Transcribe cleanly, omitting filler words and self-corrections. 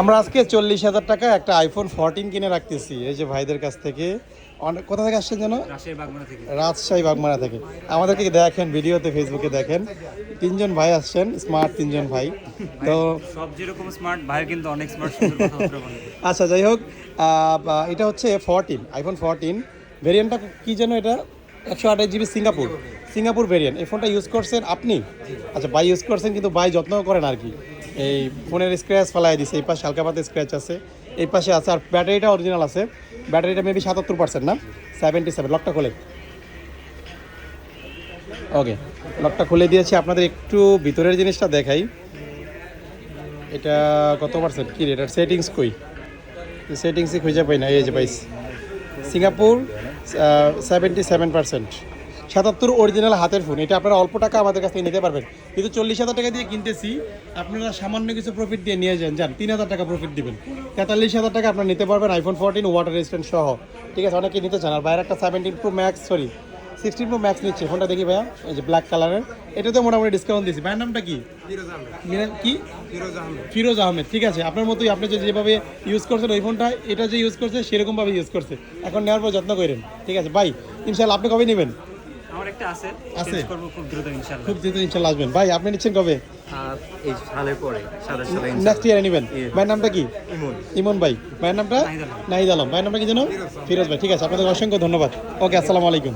আমরা আজকে 40,000 টাকা একটা আইফোন 14 কিনে রাখতেছি এই যে ভাইদের কাছ থেকে। কোথা থেকে আসছেন যেন? রাজশাহী বাগমারা থেকে। আমাদেরকে দেখেন ভিডিওতে, ফেসবুকে দেখেন, 3জন ভাই আসছেন, স্মার্ট 3জন ভাই। তো সব যেরকম স্মার্ট ভাই কিন্তু অনেক স্মার্ট। আচ্ছা, যাই হোক, এটা হচ্ছে 14 আইফোন 14 ভেরিয়েন্টটা কি যেন? এটা 128 GB সিঙ্গাপুর ভেরিয়েন্ট। এই ফোনটা ইউজ করছেন আপনি? আচ্ছা, ভাই ইউজ করছেন, কিন্তু ভাই যত্ন করেন আর কি। এই ফোনের স্ক্র্যাচ ফেলাই দিছে, এই পাশে হালকা পাতে স্ক্র্যাচ আছে, এই পাশে আছে। আর ব্যাটারিটা অরিজিনাল আছে, ব্যাটারিটা মেবি 77% না 77। লকটা খোলে, ওকে, লকটা খুলে দিয়েছি। আপনাদের একটু ভিতরের জিনিসটা দেখাই। এটা কত পার্সেন্ট কী রে? এটার সেটিংস কই? সেটিংসই খুঁজে পাই না। এই যে পাইস, সিঙ্গাপুর 77%, 77 অরিজিনাল হাতের ফোন। এটা আপনারা অল্প টাকা আমাদের কাছ থেকে নিতে পারবেন, কিন্তু 40,000 টাকা দিয়ে কিনতেছি, আপনারা সামান্য কিছু প্রফিট দিয়ে নিয়ে যান 3,000 টাকা প্রফিট দিবেন, 43,000 টাকা আপনারা নিতে পারবেন আইফোন 14 ওয়াটার রেজিস্ট্যান্ট সহ। ঠিক আছে, অনেকে নিতে চান। আর বাইরে একটা 16 Pro Max নিচ্ছে ফোনটা, দেখি ভাইয়া, এই যে ব্ল্যাক কালারের। এটাতে মোটামুটি ডিসকাউন্ট দিচ্ছি। ভাইয়ের নামটা কি? কি? ফিরোজ আহমেদ। ঠিক আছে, আপনার মতোই, আপনি যেভাবে ইউজ করছেন ওই ফোনটা, এটা যে ইউজ করছে সেরকমভাবে ইউজ করছে। এখন নেওয়ার পর যত্ন করেন। ঠিক আছে ভাই, ইনশাল্লাহ। আপনি কবে নেবেন? আমার একটা আছে, আছে? চেঞ্জ করব খুব দ্রুত ইনশাআল্লাহ। খুব দ্রুত ইনশাল্লাহ আসবেন। ভাই আপনি নিচ্ছেন কবে? এই সালের পরে, সালের সালে নেক্সট ইয়ারে নেবেন। ভাইয়ের নামটা কি? ইমন ভাই। ভাইয়ের নামটা? নাহিদ আলম। নাহিদ আলম। ভাইয়ের নামটা কি যেন? ফিরোজ ভাই। ঠিক আছে, আপনাদের অসংখ্য ধন্যবাদ। ওকে, আসসালামু আলাইকুম।